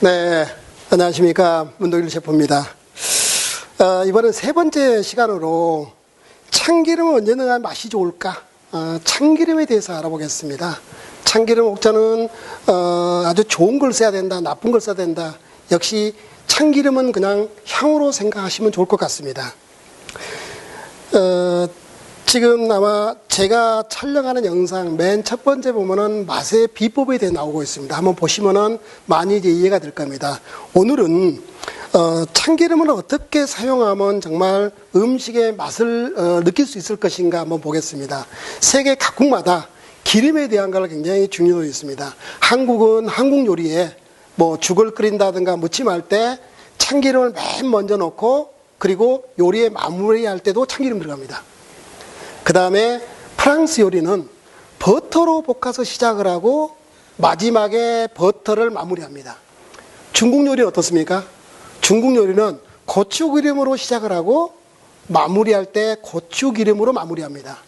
네, 안녕하십니까. 문동일 셰프입니다. 이번엔 세 번째 시간으로 참기름은 언제 넣어야 맛이 좋을까? 참기름에 대해서 알아보겠습니다. 참기름 옥자는 아주 좋은 걸 써야 된다, 나쁜 걸 써야 된다. 역시 참기름은 그냥 향으로 생각하시면 좋을 것 같습니다. 지금 아마 제가 촬영하는 영상 맨 첫 번째 보면은 맛의 비법에 대해 나오고 있습니다. 한번 보시면은 많이 이제 이해가 될 겁니다. 오늘은 참기름을 어떻게 사용하면 정말 음식의 맛을 느낄 수 있을 것인가 한번 보겠습니다. 세계 각국마다 기름에 대한 걸 굉장히 중요하게 있습니다. 한국은 한국 요리에 뭐 죽을 끓인다든가 무침할 때 참기름을 맨 먼저 넣고 그리고 요리에 마무리할 때도 참기름 들어갑니다. 그 다음에 프랑스 요리는 버터로 볶아서 시작을 하고 마지막에 버터를 마무리합니다. 중국 요리는 어떻습니까? 중국 요리는 고추기름으로 시작을 하고 마무리할 때 고추기름으로 마무리합니다.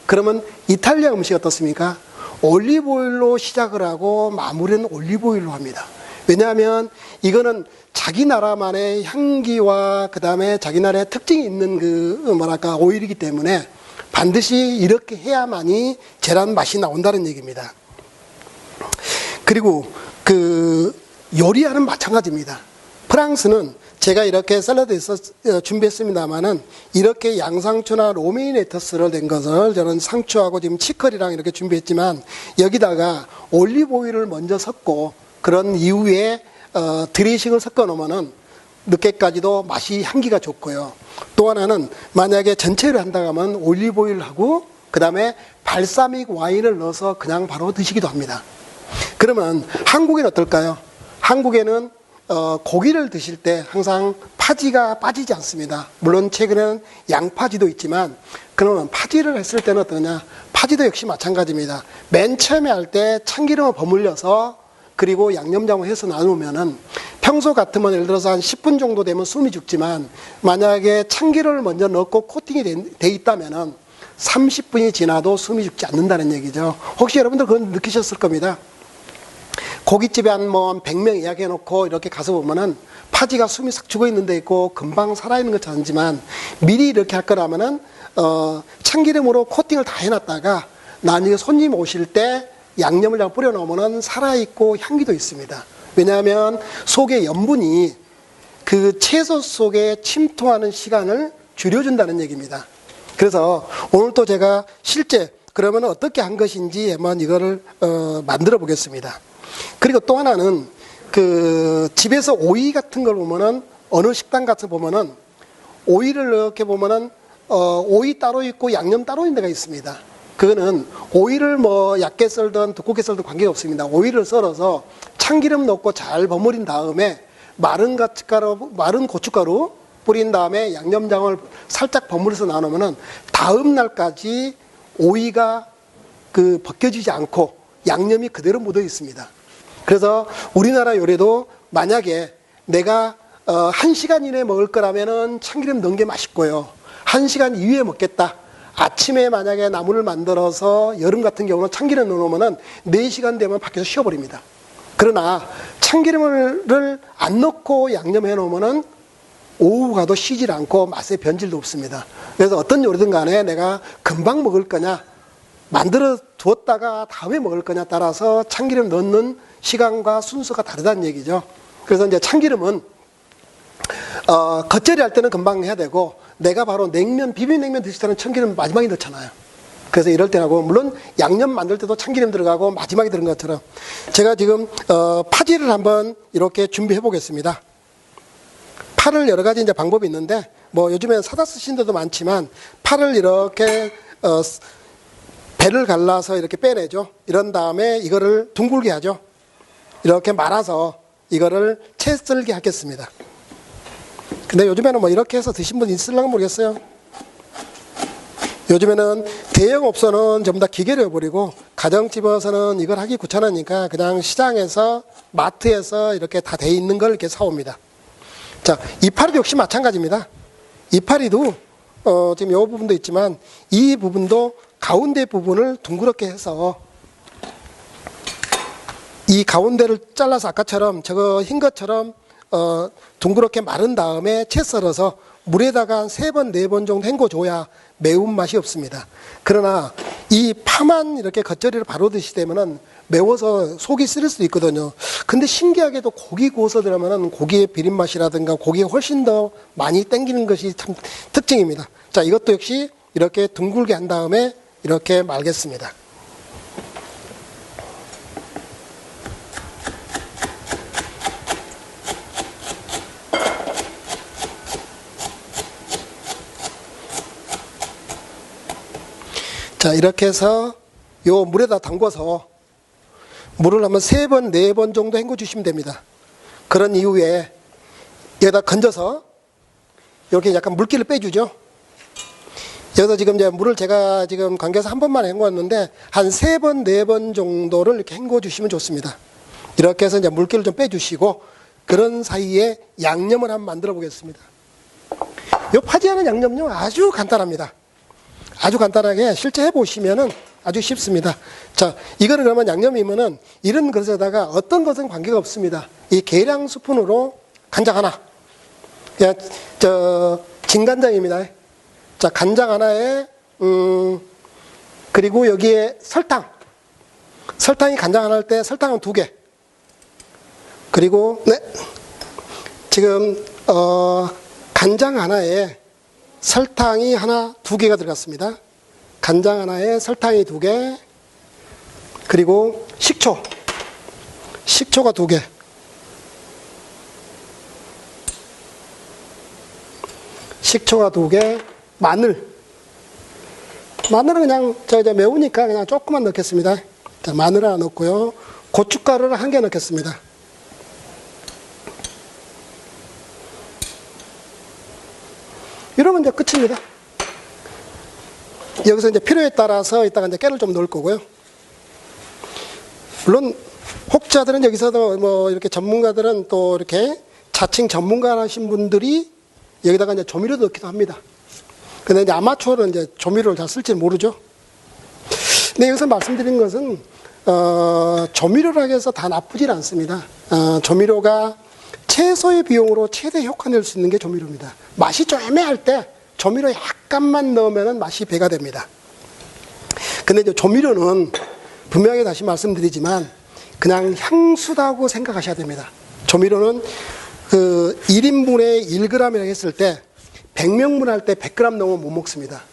그러면 이탈리아 음식이 어떻습니까? 올리브오일로 시작을 하고 마무리는 올리브오일로 합니다. 왜냐하면 이거는 자기 나라만의 향기와 그 다음에 자기 나라의 특징이 있는 오일이기 때문에 반드시 이렇게 해야만이 제란 맛이 나온다는 얘기입니다. 그리고 요리하는 마찬가지입니다. 프랑스는 제가 이렇게 샐러드에서 준비했습니다만은 이렇게 양상추나 로메인 레터스를 된 것을 저는 상추하고 지금 치커리랑 이렇게 준비했지만 여기다가 올리브 오일을 먼저 섞고 그런 이후에 드레싱을 섞어 놓으면은 늦게까지도 맛이 향기가 좋고요. 또 하나는 만약에 전체를 한다고 하면 올리브 오일하고 그 다음에 발사믹 와인을 넣어서 그냥 바로 드시기도 합니다. 그러면 한국에는 어떨까요? 한국에는 고기를 드실 때 항상 파지가 빠지지 않습니다. 물론 최근에는 양파지도 있지만 그러면 파지를 했을 때는 어떠냐? 파지도 역시 마찬가지입니다. 맨 처음에 할 때 참기름을 버물려서 그리고 양념장을 해서 나누면은 평소 같으면 예를 들어서 한 10분 정도 되면 숨이 죽지만 만약에 참기름을 먼저 넣고 코팅이 돼 있다면은 30분이 지나도 숨이 죽지 않는다는 얘기죠. 혹시 여러분들 그건 느끼셨을 겁니다. 고깃집에 한 100명 예약해 놓고 이렇게 가서 보면은 파지가 숨이 싹 죽어 있는 데 있고 금방 살아있는 것 같지만 미리 이렇게 할 거라면은 참기름으로 코팅을 다 해놨다가 나중에 손님 오실 때 양념을 다 뿌려 놓으면은 살아있고 향기도 있습니다. 왜냐하면 속의 염분이 그 채소 속에 침투하는 시간을 줄여준다는 얘기입니다. 그래서 오늘 또 제가 실제 그러면 어떻게 한 것인지 한번 이거를 만들어 보겠습니다. 그리고 또 하나는 집에서 오이 같은 걸 보면은 어느 식당 같은 보면은 오이를 이렇게 보면은 오이 따로 있고 양념 따로 있는 데가 있습니다. 그거는 오이를 얇게 썰든 두껍게 썰든 관계가 없습니다. 오이를 썰어서 참기름 넣고 잘 버무린 다음에 마른 고춧가루 뿌린 다음에 양념장을 살짝 버무려서 나누면은 다음 날까지 오이가 벗겨지지 않고 양념이 그대로 묻어 있습니다. 그래서 우리나라 요리도 만약에 내가 1시간 이내에 먹을 거라면은 참기름 넣은 게 맛있고요. 1시간 이후에 먹겠다. 아침에 만약에 나물을 만들어서 여름 같은 경우는 참기름 넣어놓으면 4시간 되면 밖에서 쉬어버립니다. 그러나 참기름을 안 넣고 양념해 놓으면 오후 가도 쉬질 않고 맛의 변질도 없습니다. 그래서 어떤 요리든 간에 내가 금방 먹을 거냐 만들어 두었다가 다음에 먹을 거냐 따라서 참기름 넣는 시간과 순서가 다르다는 얘기죠. 그래서 이제 참기름은 겉절이 할 때는 금방 해야 되고 내가 바로 비빔냉면 드실 때는 참기름 마지막에 넣잖아요. 그래서 이럴 때하고 물론 양념 만들 때도 참기름 들어가고 마지막에 들은 것처럼 제가 지금 파지를 한번 이렇게 준비해 보겠습니다. 파를 여러 가지 이제 방법이 있는데 요즘엔 사다 쓰신 데도 많지만 파를 이렇게 배를 갈라서 이렇게 빼내죠. 이런 다음에 이거를 둥글게 하죠. 이렇게 말아서 이거를 채 썰게 하겠습니다. 근데 요즘에는 이렇게 해서 드신 분 있을런가 모르겠어요. 요즘에는 대형업소는 전부 다 기계로 해버리고 가정집에서는 이걸 하기 귀찮으니까 그냥 시장에서 마트에서 이렇게 다 돼 있는 걸 이렇게 사옵니다. 자, 이파리도 역시 마찬가지입니다. 이파리도 지금 이 부분도 있지만 이 부분도 가운데 부분을 둥그렇게 해서 이 가운데를 잘라서 아까처럼 저거 흰 것처럼 둥그렇게 마른 다음에 채 썰어서 물에다가 3번, 4번 정도 헹궈줘야 매운맛이 없습니다. 그러나 이 파만 이렇게 겉절이를 바로 드시되면은 매워서 속이 쓰릴 수도 있거든요. 근데 신기하게도 고기 구워서 들어가면은 고기의 비린맛이라든가 고기에 훨씬 더 많이 땡기는 것이 참 특징입니다. 자, 이것도 역시 이렇게 둥글게 한 다음에 이렇게 말겠습니다. 자, 이렇게 해서 요 물에다 담궈서 물을 한번 3번, 4번 정도 헹궈 주시면 됩니다. 그런 이후에 여기다 건져서 이렇게 약간 물기를 빼주죠. 여기서 지금 이제 물을 제가 지금 관계에서 한 번만 헹궜는데 한 3번, 4번 정도를 이렇게 헹궈 주시면 좋습니다. 이렇게 해서 이제 물기를 좀 빼주시고 그런 사이에 양념을 한번 만들어 보겠습니다. 요 파지하는 양념요 아주 간단합니다. 아주 간단하게 실제 해보시면은 아주 쉽습니다. 자, 이거는 그러면 양념이면은 이런 그릇에다가 어떤 것은 관계가 없습니다. 이 계량 스푼으로 간장 하나. 그냥, 진간장입니다. 자, 간장 하나에, 그리고 여기에 설탕. 설탕이 간장 하나 할 때 설탕은 2개. 그리고, 네. 지금, 간장 하나에 설탕이 하나, 2개가 들어갔습니다. 간장 하나에 설탕이 2개, 그리고 식초가 2개, 마늘은 그냥 이제 매우니까 그냥 조금만 넣겠습니다. 자, 마늘 하나 넣고요. 고춧가루를 1개 넣겠습니다. 이러면 이제 끝입니다. 여기서 이제 필요에 따라서 이따가 이제 깨를 좀 넣을 거고요. 물론 혹자들은 여기서도 뭐 이렇게 전문가들은 또 이렇게 자칭 전문가라신 분들이 여기다가 이제 조미료 넣기도 합니다. 근데 이제 아마추어는 이제 조미료를 잘 쓸지 모르죠. 근데 여기서 말씀드린 것은 조미료라고 해서 다 나쁘진 않습니다. 조미료가 최소의 비용으로 최대 효과 낼 수 있는 게 조미료입니다. 맛이 좀 애매할 때 조미료 약간만 넣으면 맛이 배가 됩니다. 근데 이제 조미료는 분명히 다시 말씀드리지만 그냥 향수다고 생각하셔야 됩니다. 조미료는 그 1인분에 1g이라고 했을 때 100명분 할 때 100g 넘으면 못 먹습니다.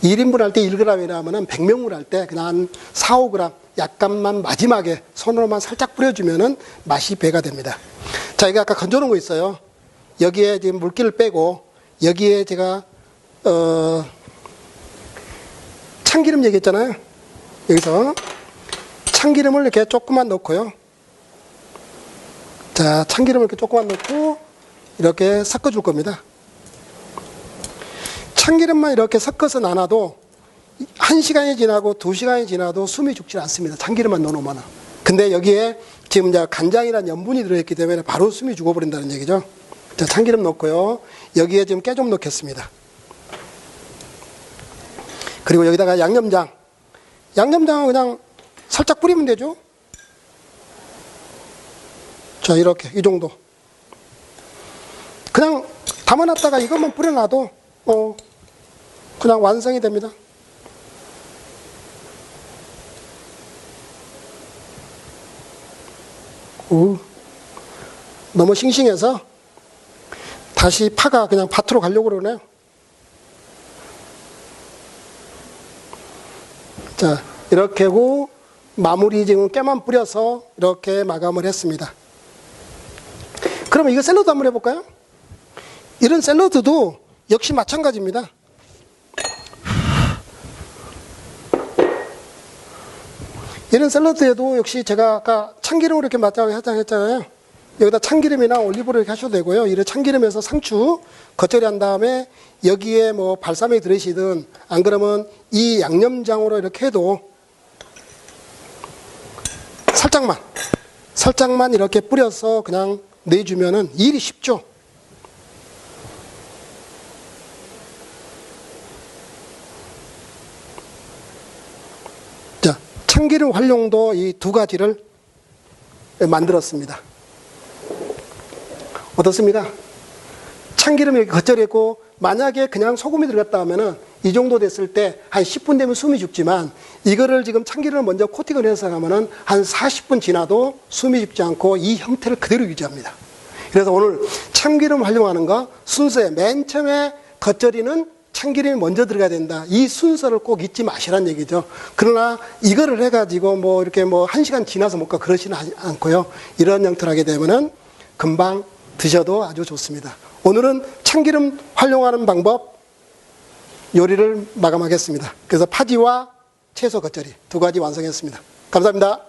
1인분 할 때 1g이라면 100명분 할 때 그냥 한 4, 5g 약간만 마지막에 손으로만 살짝 뿌려주면 맛이 배가 됩니다. 자, 이거 아까 건져놓은 거 있어요. 여기에 지금 물기를 빼고 여기에 제가 참기름 얘기했잖아요. 여기서 참기름을 이렇게 조금만 넣고요. 자, 참기름을 이렇게 조금만 넣고 이렇게 섞어줄 겁니다. 참기름만 이렇게 섞어서 놔놔도 1시간이 지나고 2시간이 지나도 숨이 죽지 않습니다. 참기름만 넣어놓으면. 근데 여기에 지금 이제 간장이라는 염분이 들어있기 때문에 바로 숨이 죽어버린다는 얘기죠. 자, 참기름 넣고요. 여기에 지금 깨 좀 넣겠습니다. 그리고 여기다가 양념장. 양념장은 그냥 살짝 뿌리면 되죠. 자, 이렇게 이 정도. 그냥 담아놨다가 이것만 뿌려놔도 그냥 완성이 됩니다. 너무 싱싱해서 다시 파가 그냥 밭으로 가려고 그러네요. 자, 이렇게 하고 마무리 지금 깨만 뿌려서 이렇게 마감을 했습니다. 그러면 이거 샐러드 한번 해볼까요? 이런 샐러드도 역시 마찬가지입니다. 이런 샐러드에도 역시 제가 아까 참기름으로 이렇게 맛장을 했잖아요. 여기다 참기름이나 올리브를 이렇게 하셔도 되고요. 이래 참기름에서 상추 겉절이 한 다음에 여기에 뭐 발사믹 들으시든 안 그러면 이 양념장으로 이렇게 해도 살짝만 이렇게 뿌려서 그냥 내주면은 일이 쉽죠. 자, 참기름 활용도 이 두 가지를 만들었습니다. 어떻습니까? 참기름이 겉절했고 만약에 그냥 소금이 들어갔다 하면은 이 정도 됐을 때 한 10분 되면 숨이 죽지만 이거를 지금 참기름을 먼저 코팅을 해서 가면은 한 40분 지나도 숨이 죽지 않고 이 형태를 그대로 유지합니다. 그래서 오늘 참기름 활용하는 거 순서에 맨 처음에 겉절이는 참기름이 먼저 들어가야 된다. 이 순서를 꼭 잊지 마시라는 얘기죠. 그러나 이거를 해가지고 뭐 이렇게 뭐 1시간 지나서 먹고 그러지는 않고요. 이런 형태를 하게 되면은 금방 드셔도 아주 좋습니다. 오늘은 참기름 활용하는 방법 요리를 마감하겠습니다. 그래서 파지와 채소 겉절이 두 가지 완성했습니다. 감사합니다.